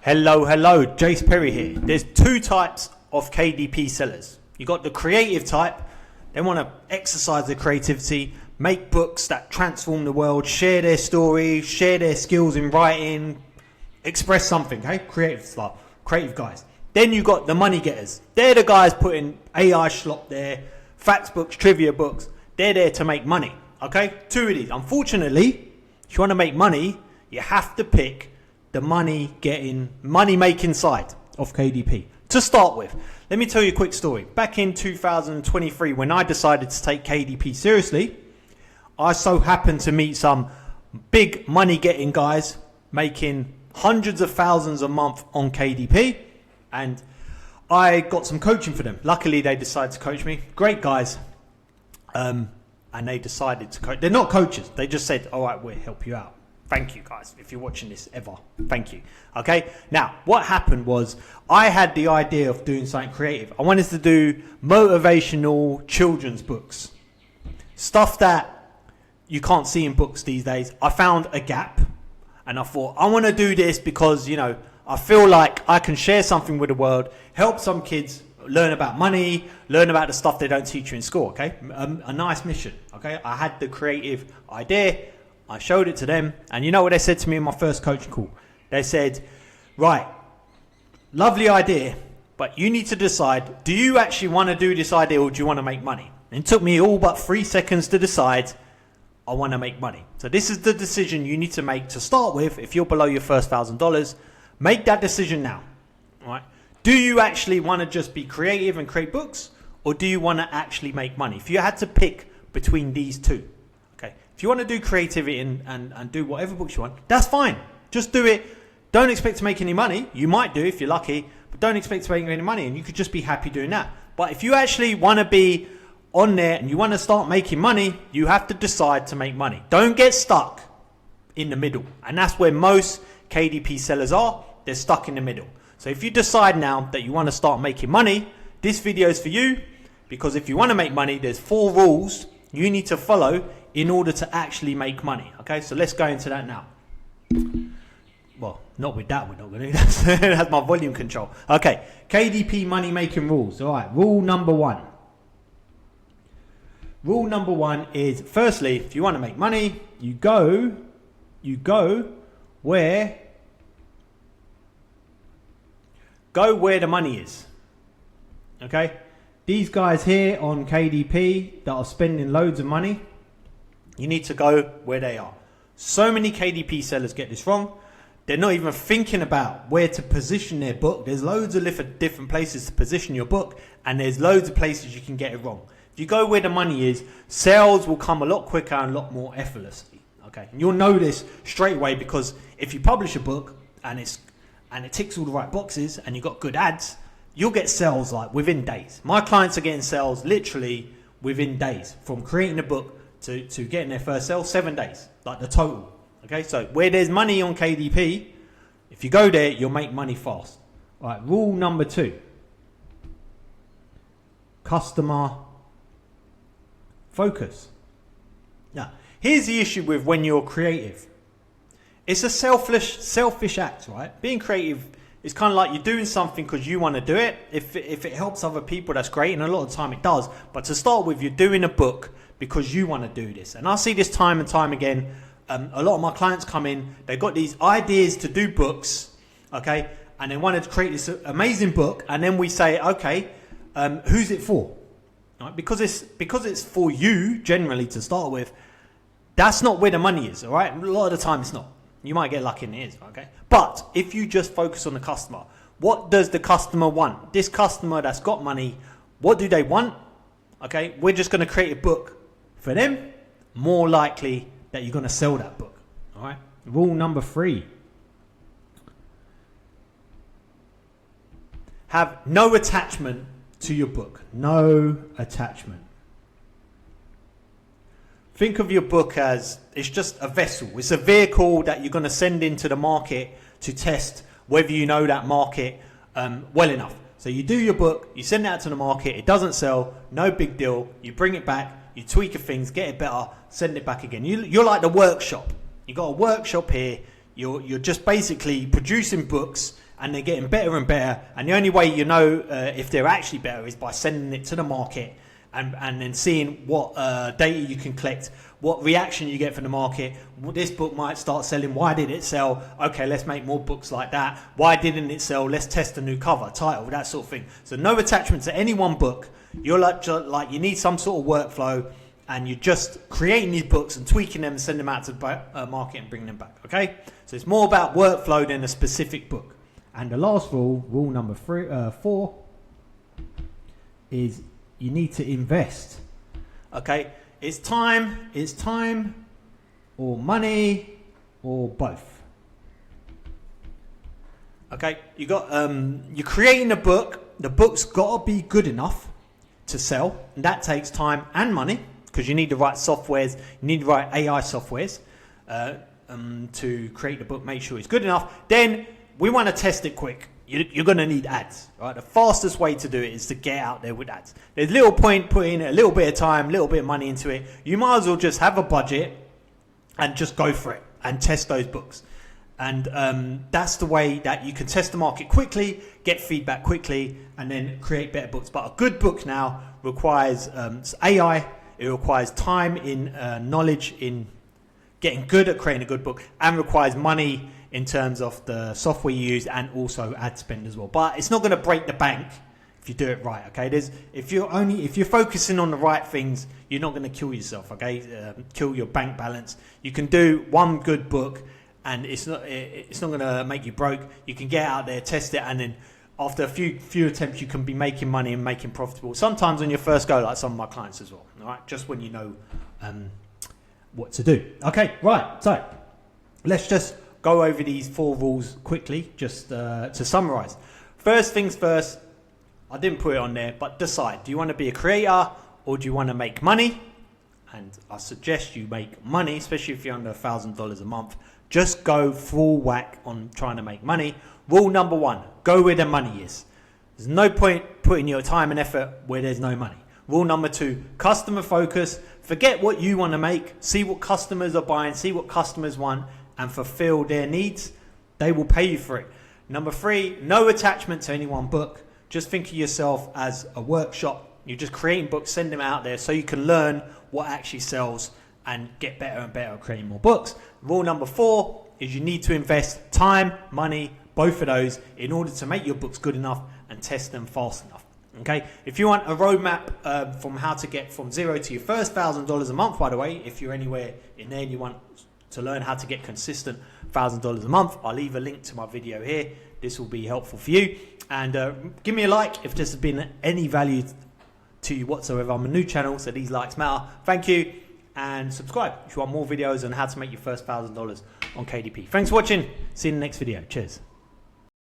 Hello, Jase Perry here. There's two types of KDP sellers. You got the creative type. They want to exercise their creativity, make books that transform the world, share their story, share their skills in writing, express something, okay? Creative stuff, creative guys. Then you got the money getters. They're the guys putting AI schlop there, facts books, trivia books. They're there to make money, okay? Two of these. Unfortunately, if you want to make money, you have to pick the money making side of KDP. To start with, let me tell you a quick story. Back in 2023, when I decided to take KDP seriously, I so happened to meet some big money getting guys making hundreds of thousands a month on KDP, and I got some coaching for them. Luckily, they decided to coach me. Great guys. And they decided to coach. They're not coaches. They just said, all right, we'll help you out. Thank you, guys, if you're watching this ever. Thank you. Okay. Now, what happened was I had the idea of doing something creative. I wanted to do motivational children's books. Stuff that you can't see in books these days. I found a gap and I thought, I want to do this because, you know, I feel like I can share something with the world, help some kids learn about money, learn about the stuff they don't teach you in school. Okay. A nice mission. Okay. I had the creative idea. I showed it to them, and you know what they said to me in my first coaching call? They said, right, lovely idea, but you need to decide, do you actually want to do this idea or do you want to make money? And it took me all but 3 seconds to decide, I want to make money. So this is the decision you need to make to start with. If you're below your first $1,000, make that decision now. All right? Do you actually want to just be creative and create books, or do you want to actually make money? If you had to pick between these two, if you want to do creativity and do whatever books you want, that's fine. Just do it. Don't expect to make any money. You might do if you're lucky, but don't expect to make any money, and you could just be happy doing that. But if you actually want to be on there and you want to start making money, you have to decide to make money. Don't get stuck in the middle. And that's where most KDP sellers are. They're stuck in the middle. So if you decide now that you want to start making money, this video is for you, because if you want to make money, there's 4 rules you need to follow in order to actually make money. Okay, so let's go into that now. Well, not with that, we're not going to. That's my volume control. Okay, KDP money making rules. All right, rule number 1. Rule number 1 is, firstly, if you want to make money, you go where the money is. Okay, these guys here on KDP that are spending loads of money, you need to go where they are. So many KDP sellers get this wrong. They're not even thinking about where to position their book. There's loads of different places to position your book, and there's loads of places you can get it wrong. If you go where the money is, sales will come a lot quicker and a lot more effortlessly. Okay, and you'll know this straight away, because if you publish a book and it ticks all the right boxes and you've got good ads, you'll get sales like within days. My clients are getting sales literally within days from creating a book to getting their first sale. 7 days, like the total. Okay, so where there's money on KDP, if you go there, you'll make money fast. All right, rule number 2. Customer focus. Now, here's the issue with when you're creative. It's a selfish act, right? Being creative is kind of like you're doing something because you want to do it. If it helps other people, that's great, and a lot of the time it does. But to start with, you're doing a book because you want to do this. And I see this time and time again. A lot of my clients come in, they've got these ideas to do books, okay, and they wanted to create this amazing book, and then we say, okay, who's it for? Right? Because it's for you generally to start with. That's not where the money is, all right? A lot of the time it's not. You might get lucky and it is, okay? But if you just focus on the customer, what does the customer want? This customer that's got money, what do they want? Okay, we're just going to create a book for them. More likely that you're going to sell that book. All right. Rule number 3. Have no attachment to your book. No attachment. Think of your book as it's just a vessel. It's a vehicle that you're going to send into the market to test whether you know that market well enough. So you do your book, you send it out to the market, it doesn't sell, no big deal. You bring it back, you tweak things, get it better, send it back again. You're like the workshop. You got a workshop here. You're just basically producing books and they're getting better and better. And the only way you know if they're actually better is by sending it to the market and then seeing what data you can collect, what reaction you get from the market. This book might start selling. Why did it sell? Okay, let's make more books like that. Why didn't it sell? Let's test a new cover, title, that sort of thing. So no attachment to any one book. You're like you need some sort of workflow, and you're just creating these books and tweaking them and send them out to the market and bringing them back. Okay, so it's more about workflow than a specific book. And the last rule number 4, is you need to invest. Okay, it's time or money or both. Okay, you're creating a book. The book's got to be good enough to sell, and that takes time and money, because you need the right softwares, you need the right AI softwares to create the book, make sure it's good enough. Then we want to test it quick. You're going to need ads, right? The fastest way to do it is to get out there with ads. There's little point putting a little bit of time, a little bit of money into it. You might as well just have a budget and just go for it and test those books. And that's the way that you can test the market quickly, get feedback quickly, and then create better books. But a good book now requires AI. It requires time in knowledge in getting good at creating a good book, and requires money in terms of the software you use and also ad spend as well. But it's not going to break the bank if you do it right. Okay, if you're focusing on the right things, you're not going to kill yourself. Okay, kill your bank balance. You can do one good book, and it's not going to make you broke. You can get out there, test it, and then after a few attempts, you can be making money and making profitable. Sometimes on your first go, like some of my clients as well. All right, just when you know what to do. Okay, right. So let's just go over these 4 rules quickly, just to summarize. First things first, I didn't put it on there, but decide. Do you want to be a creator or do you want to make money? And I suggest you make money, especially if you're under $1,000 a month. Just go full whack on trying to make money. Rule number 1, go where the money is. There's no point putting your time and effort where there's no money. Rule number 2, customer focus. Forget what you want to make. See what customers are buying. See what customers want and fulfill their needs. They will pay you for it. Number 3, no attachment to any one book. Just think of yourself as a workshop. You're just creating books, send them out there so you can learn what actually sells and get better and better at creating more books. Rule number 4 is you need to invest time, money, both of those, in order to make your books good enough and test them fast enough. Okay, if you want a roadmap from how to get from 0 to your first $1,000 a month, by the way, if you're anywhere in there and you want to learn how to get consistent $1,000 a month, I'll leave a link to my video here. This will be helpful for you. And give me a like if this has been any value to you whatsoever. I'm a new channel, so these likes matter. Thank you, and subscribe if you want more videos on how to make your first $1,000 on KDP. Thanks for watching. See you in the next video. Cheers.